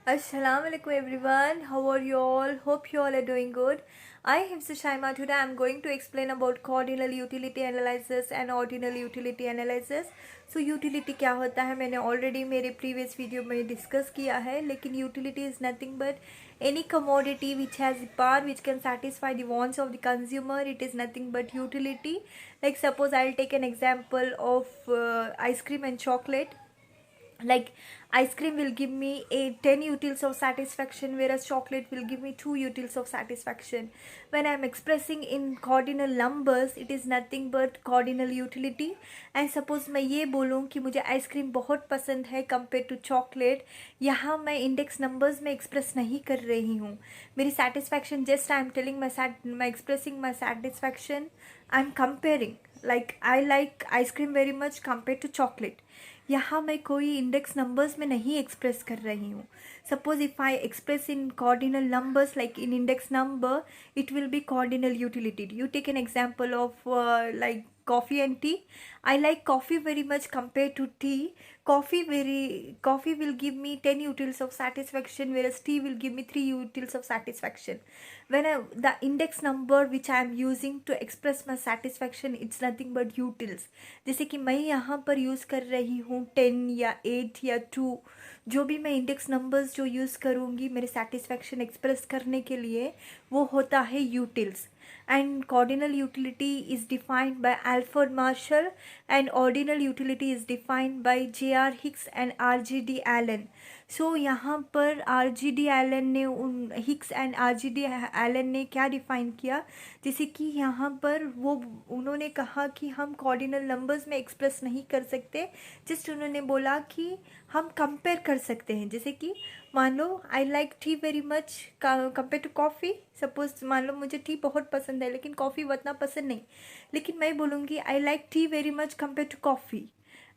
Assalamu alaikum everyone. How are you all? Hope you all are doing good. I am Shaima. Today I am going to explain about cardinal utility analysis and ordinal utility analysis. So utility क्या होता है मैंने already मेरे previous video में discuss किया है, लेकिन utility is nothing but any commodity which has power which can satisfy the wants of the consumer. It is nothing but utility. Like suppose I'll take an example of ice cream and chocolate. Like ice cream will give me a 10 utils of satisfaction, whereas chocolate will give me 2 utils of satisfaction. When I am expressing in cardinal numbers, it is nothing but cardinal utility. And suppose मैं ये बोलूँ कि मुझे ice cream बहुत पसंद है compare to chocolate, यहाँ मैं इंडेक्स नंबर्स में एक्सप्रेस नहीं कर रही हूँ. मेरी satisfaction just I am telling my expressing my satisfaction. I am comparing like I like ice cream very much compare to chocolate. यहाँ मैं कोई इंडेक्स नंबर्स में नहीं एक्सप्रेस कर रही हूँ. Suppose if I express in cardinal numbers like in index number, it will be cardinal utility. You take an example of like coffee and tea. I like coffee very much compared to tea. Coffee will give me 10 utils of satisfaction, whereas tea will give me 3 utils of satisfaction. The index number which I am using to express my satisfaction, it's nothing but utils. जैसे कि मैं यहाँ पर use कर रही हूँ 10 या 8 या 2, जो भी मैं इंडेक्स नंबर्स जो यूज़ करूँगी मेरे सेटिस्फैक्शन एक्सप्रेस करने के लिए, वो होता है utils. And cardinal utility is defined by Alfred Marshall, and ordinal utility is defined by J.R. Hicks and R.G.D. Allen. So यहाँ पर R.G.D. Allen ने हिक्स एंड R.G.D. Allen ने क्या डिफ़ाइन किया, जैसे कि यहाँ पर उन्होंने कहा कि हम कॉर्डिनल नंबर्स में एक्सप्रेस नहीं कर सकते. जस्ट उन्होंने बोला कि हम कंपेयर कर सकते हैं. जैसे कि मान लो I like tea very much compare to coffee. Suppose मान लो मुझे टी बहुत पसंद है लेकिन कॉफ़ी उतना पसंद नहीं, लेकिन मैं बोलूँगी I like tea very much compare to coffee.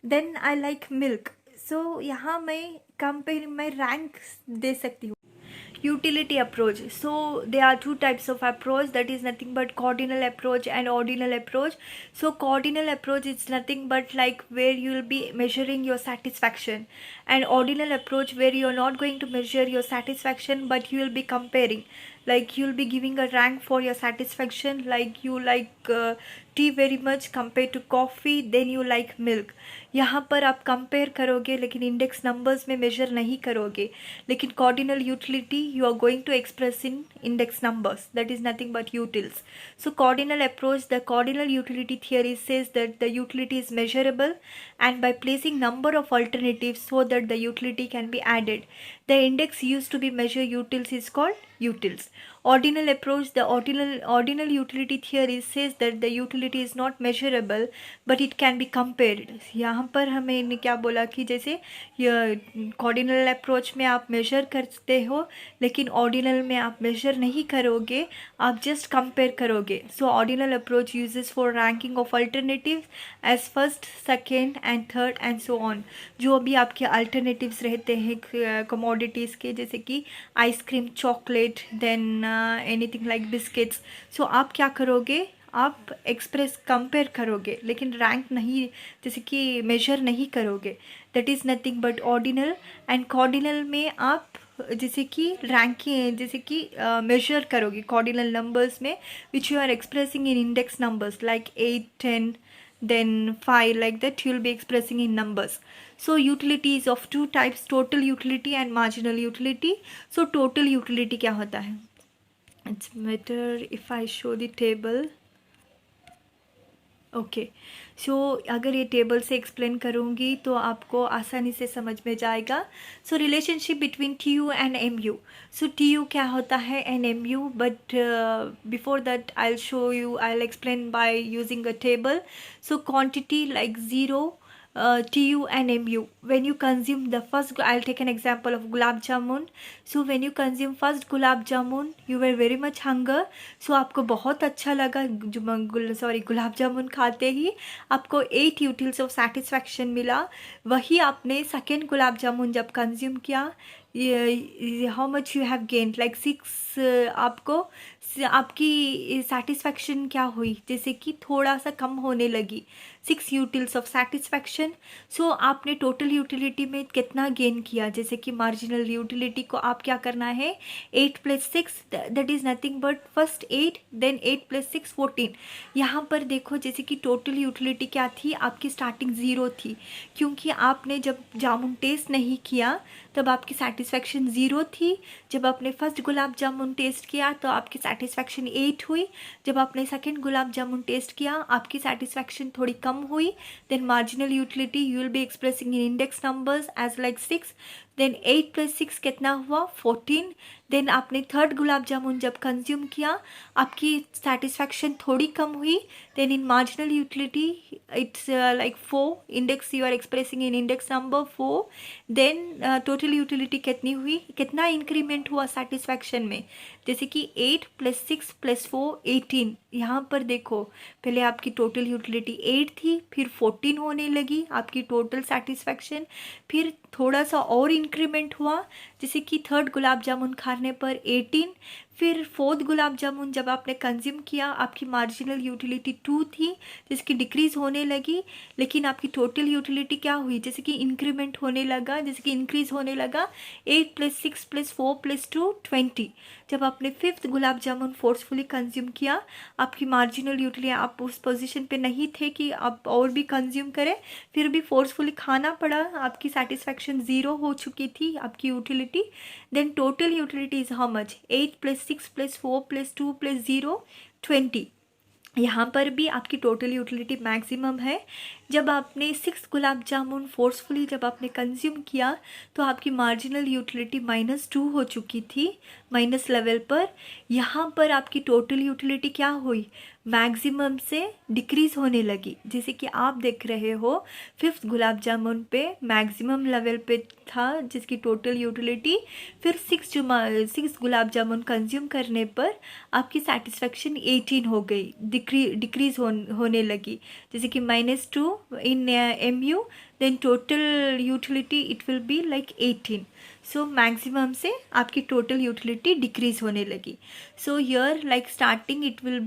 Then I like milk. So यहाँ मैं रैंक दे सकती हूँ. Utility approach. So there are two types of approach, that is nothing but cardinal approach and ordinal approach. So cardinal approach is nothing but like where you will be measuring your satisfaction, and ordinal approach where you are not going to measure your satisfaction but you will be comparing. Like you will be giving a rank for your satisfaction, like you like tea very much compare to coffee, then you like milk. यहाँ पर आप compare करोगे लेकिन index numbers में major नहीं करोगे. लेकिन cardinal utility you are going to express in index numbers, that is nothing but utils. So cardinal approach, the cardinal utility theory says that the utility is measurable and by placing number of alternatives so that the utility can be added, the index used to be measure utils is called utils. Ordinal approach, the ordinal utility theory says that the utility is not measurable but it can be compared. यहाँ पर हमें क्या बोला कि जैसे cardinal approach में आप major करते हो लेकिन ऑर्डिनल में आप मेजर नहीं करोगे, आप जस्ट कंपेयर करोगे. So ordinal approach uses for ranking of alternatives as first, second and third and so on. जो भी आपके अल्टरनेटिव्स रहते हैं कमोडिटीज़ के, जैसे कि ice cream, chocolate, then anything like biscuits. So आप क्या करोगे, आप एक्सप्रेस कंपेयर करोगे लेकिन रैंक नहीं, जैसे कि मेजर नहीं करोगे. That is nothing but ordinal. And cardinal में आप जैसे कि रैंकिंग, जैसे कि मेजर करोगे कॉर्डिनल नंबर्स में which you are expressing in index numbers like 8, 10, then 5, like that you will be expressing in numbers. So utility is of two types, total utility and marginal utility. So total utility क्या होता है, it's better if I show the table. Okay. So अगर ये table से explain करूँगी तो आपको आसानी से समझ में जाएगा. So relationship between T U and M U. So T U क्या होता है and M U, but before that I will show you, I will explain by using a table. So quantity like 0, TU and MU. When you consume the first, I'll take an example of gulab jamun. So when you consume first gulab jamun, you were very much hunger. So आपको बहुत अच्छा लगा, गुलाब जामुन खाते ही आपको 8 utils of satisfaction मिला. वही आपने second गुलाब जामुन जब कंज्यूम किया, how much you have gained, like 6 आपको आपकी सेटिस्फैक्शन क्या हुई, जैसे कि थोड़ा सा कम होने लगी, 6 यूटिल्स ऑफ सेटिस्फैक्शन। सो आपने टोटल यूटिलिटी में कितना गेन किया, जैसे कि मार्जिनल यूटिलिटी को आप क्या करना है, 8 + 6 that is nothing but first 8 then 8 + 6 14। यहाँ पर देखो जैसे कि टोटल यूटिलिटी क्या थी, आपकी स्टार्टिंग 0 थी, क्योंकि आपने जब जामुन टेस्ट नहीं किया तब आपकी सेटिस्फैक्शन 0 थी। जब आपने फर्स्ट गुलाब जामुन टेस्ट किया तो आपकी सेटिस्फैक्शन 8 हुई। जब आपने सेकंड गुलाब जामुन टेस्ट किया आपकी सेटिस्फैक्शन थोड़ी कम हुई। Then marginal utility you will be expressing in index numbers as like 6। Then 8 + 6 कितना हुआ, 14। देन आपने थर्ड गुलाब जामुन जब कंज्यूम किया आपकी सेटिस्फैक्शन थोड़ी कम हुई। Then in marginal utility it's like 4, index you are expressing in index number 4। Then total utility कितनी हुई, कितना इंक्रीमेंट हुआ सेटिस्फैक्शन में, जैसे कि 8 + 6 + 4 18। यहाँ पर देखो पहले आपकी टोटल यूटिलिटी 8 थी, फिर 14 होने लगी आपकी टोटल सेटिस्फैक्शन, फिर थोड़ा सा और इंक्रीमेंट हुआ, जैसे कि थर्ड गुलाब जामुन खाने पर 18। फिर फोर्थ गुलाब जामुन जब आपने कंज्यूम किया आपकी मार्जिनल यूटिलिटी 2 थी, जिसकी डिक्रीज़ होने लगी, लेकिन आपकी टोटल यूटिलिटी क्या हुई, जैसे कि इंक्रीमेंट होने लगा, जैसे कि इंक्रीज़ होने लगा, 8 + 6 + 4 + 2 20। जब आपने फिफ्थ गुलाब जामुन फोर्सफुली कंज्यूम किया आपकी मार्जिनल यूटिलिटी, आप उस पोजीशन पे नहीं थे कि आप और भी कंज्यूम करें, फिर भी फोर्सफुली खाना पड़ा, आपकी सेटिस्फैक्शन 0 हो चुकी थी आपकी utility. Then total utility is how much, 8 + 6 + 4 + 2 + 0 20। यहाँ पर भी आपकी टोटल यूटिलिटी मैक्सिमम है। जब आपने 6 गुलाब जामुन फोर्सफुली जब आपने कंज्यूम किया तो आपकी मार्जिनल यूटिलिटी -2 हो चुकी थी, माइनस लेवल पर। यहाँ पर आपकी टोटल यूटिलिटी क्या हुई, मैक्सिमम से डिक्रीज़ होने लगी, जैसे कि आप देख रहे हो फिफ्थ गुलाब जामुन पे मैक्सिमम लेवल पे था जिसकी टोटल यूटिलिटी, फिर 6 गुलाब जामुन कंज्यूम करने पर आपकी सेटिस्फैक्शन 18 हो गई, डिक्रीज़ होने लगी, जैसे कि -2 in MU, then total utility it will be like 18. So maximum से आपकी total utility decrease होने लगी. So here like starting it will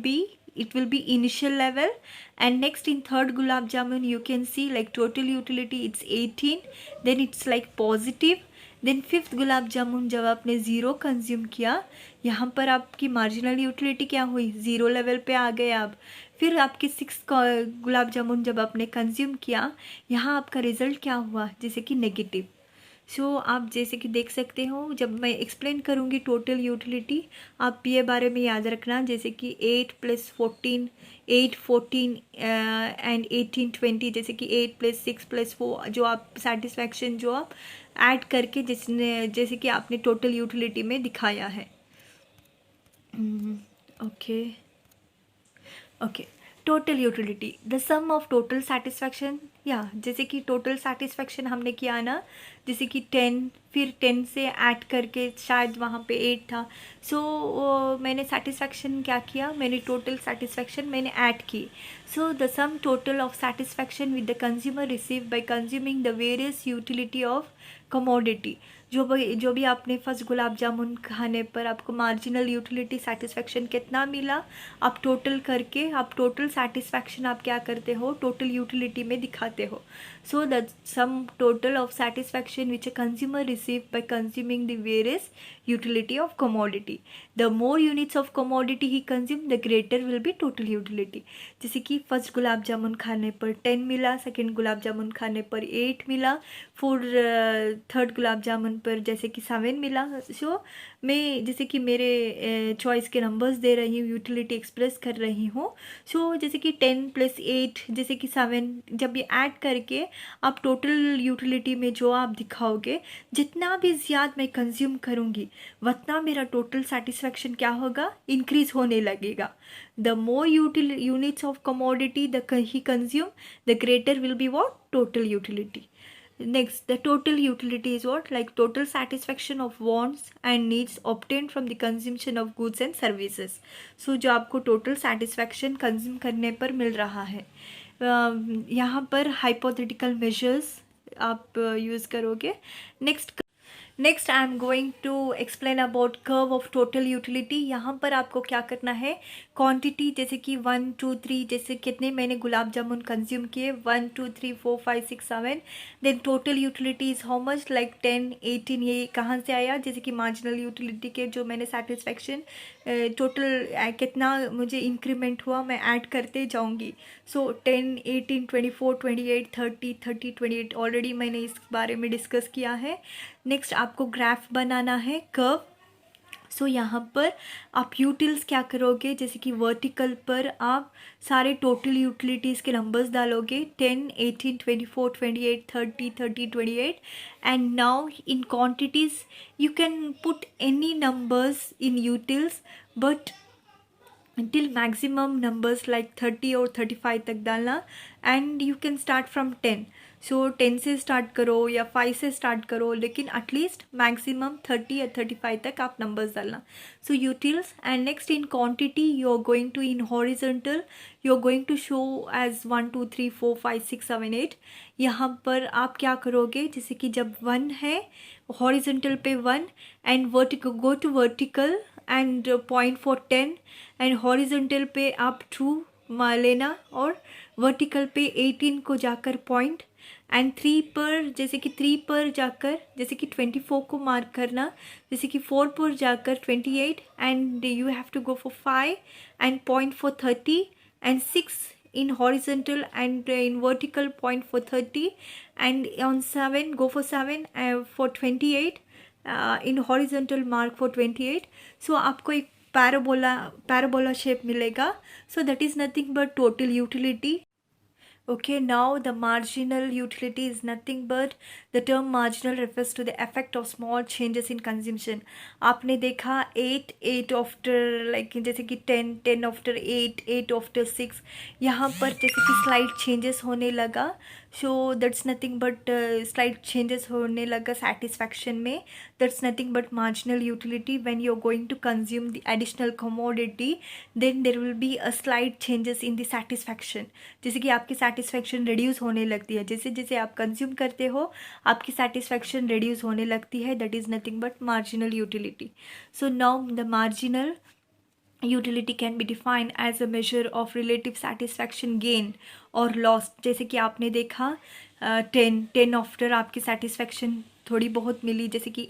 be initial level, and next in third gulab jamun you can see like total utility it's 18, then it's like positive. Then fifth gulab jamun जब आपने 0 consume किया यहाँ पर आपकी marginal utility क्या हुई, 0 level पे आ गए आप। फिर आपके 6 गुलाब जामुन जब आपने कंज्यूम किया यहाँ आपका रिजल्ट क्या हुआ, जैसे कि नेगेटिव। सो आप जैसे कि देख सकते हो जब मैं एक्सप्लेन करूँगी टोटल यूटिलिटी आप ये बारे में याद रखना, जैसे कि 8 + 14 8 14 एंड 18 20, जैसे कि 8 + 6 + 4 जो आप सेटिस्फैक्शन जो आप ऐड करके जैसे कि आपने टोटल यूटिलिटी में दिखाया है। Okay okay, total utility the sum of total satisfaction, या जैसे कि टोटल सेटिस्फैक्शन हमने किया ना, जैसे कि 10 फिर 10 से ऐड करके शायद वहाँ पे 8 था। सो मैंने सेटिस्फैक्शन क्या किया, मैंने टोटल सेटिस्फैक्शन मैंने ऐड की। So the sum total of satisfaction with the consumer receive by consuming the various utility of commodity, जो भी आपने फर्स्ट गुलाब जामुन खाने पर आपको मार्जिनल यूटिलिटी सेटिस्फैक्शन कितना मिला, आप टोटल करके आप टोटल सेटिस्फैक्शन आप क्या करते हो, टोटल यूटिलिटी में दिखाते हो। So the sum total of satisfaction which a consumer receive by consuming the various utility of commodity, the more units of commodity he consume the greater will be total utility. जैसे कि first gulab जामुन खाने पर 10 मिला, second gulab jamun खाने पर 8 मिला, फिर third gulab jamun पर जैसे कि 7 मिला। सो मैं जैसे कि मेरे चॉइस के नंबर्स दे रही हूँ, यूटिलिटी एक्सप्रेस कर रही हूँ। सो जैसे कि 10 + 8 जैसे कि 7, जब ये ऐड करके आप टोटल यूटिलिटी में जो आप दिखाओगे, जितना भी ज़्यादा मैं कंज्यूम करूँगी उतना मेरा टोटल सेटिस्फैक्शन क्या होगा, इंक्रीज होने लगेगा। The more units of commodity the he consume the greater will be what, total utility. Next, the total utility is what, like total satisfaction of wants and needs obtained from the consumption of goods and services. So जो आपको total satisfaction consume करने पर मिल रहा है। यहाँ पर hypothetical measures आप use करोगे। Next next I am going to explain about curve of total utility. यहाँ पर आपको क्या करना है, क्वांटिटी जैसे कि 1 2 3, जैसे कितने मैंने गुलाब जामुन कंज्यूम किए 1 2 3 4 5 6 7, then total utility is how much, like 10 18। ये कहाँ से आया, जैसे कि मार्जिनल यूटिलिटी के जो मैंने सेटिस्फैक्शन टोटल कितना मुझे इंक्रीमेंट हुआ मैं ऐड करते जाऊँगी। सो 10 18 24 28 30 30 28 ऑलरेडी मैंने इस बारे में डिस्कस किया है। नेक्स्ट आपको ग्राफ बनाना है कर्व। सो यहाँ पर आप यूटिल्स क्या करोगे, जैसे कि वर्टिकल पर आप सारे टोटल यूटिलिटीज़ के नंबर्स डालोगे 10 18 24 28 30 30 28, and now in quantities you can put any numbers in utils but until maximum numbers like 30 और 35 तक डालना, and you can start from 10। सो 10 से स्टार्ट करो या 5 से स्टार्ट करो, लेकिन एटलीस्ट मैक्सिमम 30 या 35 तक आप नंबर्स डालना। So utils and next in quantity you are going to in horizontal you are going to show as 1 2 3 4 5 6 7 8। यहाँ पर आप क्या करोगे, जैसे कि जब 1 है हॉरिजॉन्टल पे 1 and vertical go to vertical and point for 10, and horizontal पे आप 2 लेना और वर्टिकल पे 18 को जाकर पॉइंट, एंड 3 पर जैसे कि 3 पर जाकर जैसे कि 24 को मार्क करना, जैसे कि 4 पर जाकर 28, and you have to go for 5 and point for 30, and 6 in horizontal and in vertical point for 30, and on 7 go for 7 for 28, in horizontal mark for 28। so आपको एक पैराबोला शेप मिलेगा। so that is nothing but total utility। Okay, now the marginal utility is nothing but the term marginal refers to the effect of small changes in consumption। आपने देखा 8 8 after like जैसे कि 10 10 after 8 8 after 6, यहाँ पर जैसे कि slight changes होने लगा। so that's nothing but slight changes होने लगा satisfaction में। that's nothing but marginal utility। when you're going to consume the additional commodity then there will be a slight changes in the satisfaction। जैसे कि आपकी satisfaction reduce होने लगती है, जैसे जैसे आप कंज्यूम करते हो आपकी सेटिस्फैक्शन रिड्यूस होने लगती है, that is nothing but marginal utility. So now the marginal utility can be defined as a measure of relative satisfaction gain or loss। जैसे कि आपने देखा 10 आफ्टर आपकी सेटिस्फैक्शन थोड़ी बहुत मिली, जैसे कि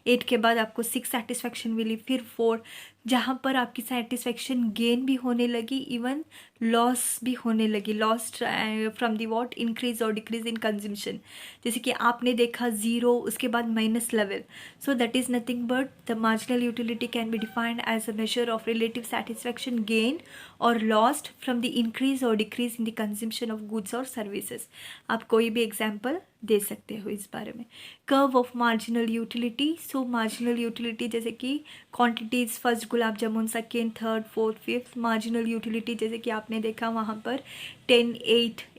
8 के बाद आपको 6 सेटिस्फैक्शन मिली, फिर 4, जहाँ पर आपकी सेटिस्फैक्शन गेन भी होने लगी, इवन लॉस भी होने लगी, loss from the what increase और डिक्रीज इन कंजम्पशन। जैसे कि आपने देखा 0 उसके बाद minus level. So that is nothing but the marginal utility can be defined as a measure of relative satisfaction gain और लॉस्ट फ्रॉम द इंक्रीज और decrease in the consumption of goods और services. आप कोई भी example दे सकते हो इस बारे में। Curve of marginal utility. So marginal utility जैसे कि quantities first gulab jamun, second third fourth fifth. Marginal utility जैसे कि आपने देखा वहाँ पर 10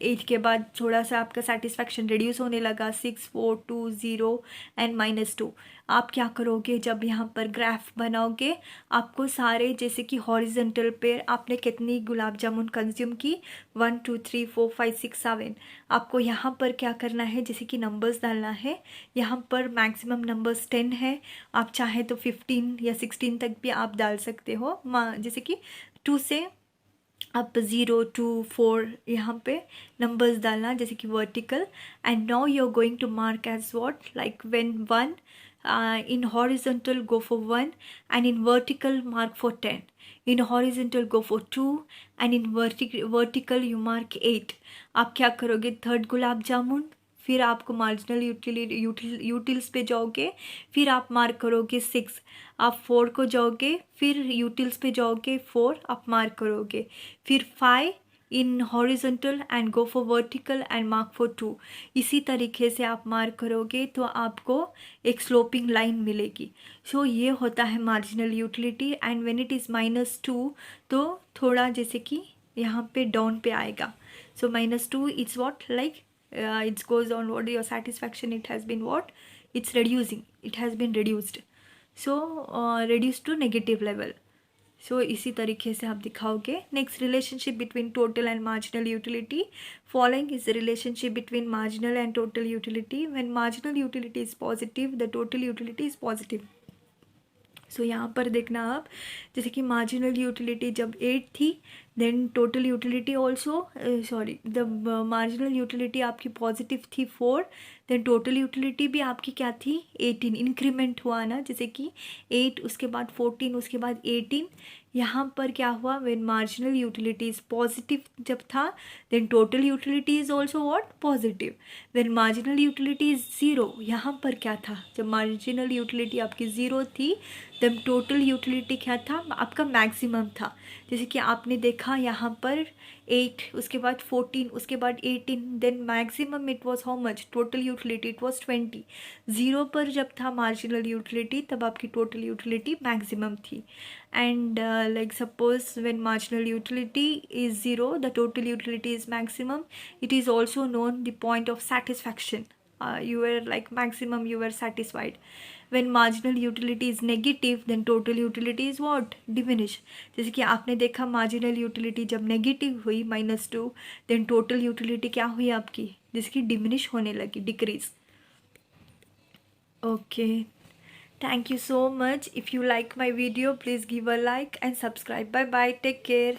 8 के बाद थोड़ा सा आपका सेटिस्फैक्शन रिड्यूस होने लगा, 6 4 2 0 एंड -2। आप क्या करोगे, जब यहाँ पर ग्राफ बनाओगे आपको सारे जैसे कि हॉरिजेंटल पे आपने कितनी गुलाब जामुन कंज्यूम की 1 2 3 4 5 6 7, आपको यहाँ पर क्या करना है, जैसे कि नंबर्स डालना है। यहाँ पर मैक्सिमम नंबर्स 10 है, आप चाहें तो 15 या 16 तक भी आप डाल सकते हो। जैसे कि 2 से आप 0 2 4 यहाँ पे नंबर्स डालना, जैसे कि vertical. And now you are going to mark as what, like when 1 in horizontal go for 1 and in vertical mark for 10, in horizontal go for 2 and in vertical you mark 8। आप क्या करोगे, third gulab jamun, फिर आपको marginal utils पे जाओगे, फिर आप mark करोगे 6, आप 4 को जाओगे, फिर यूटिल्स पे जाओगे 4, आप मार्क करोगे, फिर 5 in horizontal and go for vertical and mark for 2। इसी तरीके से आप मार्क करोगे तो आपको एक स्लोपिंग लाइन मिलेगी। सो ये होता है marginal utility. And when it is -2 तो थोड़ा जैसे कि यहाँ पे डाउन पे आएगा। सो -2 it's what, like it goes on what your satisfaction, it has been what, it's reducing, it has been reduced, so reduced to negative level। So इसी तरीके से आप दिखाओगे. Next, relationship between total and marginal utility. Following is the relationship between marginal and total utility. When marginal utility is positive the total utility is positive. So यहाँ पर देखना आप, जैसे कि मार्जिनल यूटिलिटी जब 8 थी, then total utility also the marginal utility आपकी positive थी 4, देन टोटल यूटिलिटी भी आपकी क्या थी 18. इंक्रीमेंट हुआ ना, जैसे कि 8 उसके बाद 14 उसके बाद 18. यहाँ पर क्या हुआ, when marginal utility is positive जब था, then total utility is also what, positive. When marginal utility is 0, यहाँ पर क्या था, जब मार्जिनल यूटिलिटी आपकी 0 थी तब टोटल यूटिलिटी क्या था, आपका मैक्सिमम था. जैसे कि आपने देखा यहाँ पर 8 उसके बाद 14 उसके बाद 18, then maximum it was how much, total utility it was 20. 0 पर जब था मार्जिनल यूटिलिटी तब आपकी टोटल यूटिलिटी मैक्सिमम थी. And like suppose when marginal utility is 0 the total utility is maximum. It is also known the point of satisfaction. You were like maximum, you were satisfied. When marginal utility is negative then total utility is what, diminish. जैसे कि आपने देखा marginal utility जब negative हुई -2, then total utility क्या हुई आपकी, जिसकी diminish होने लगी, decrease. Okay, thank you so much. If you like my video please give a like and subscribe. Bye bye, take care.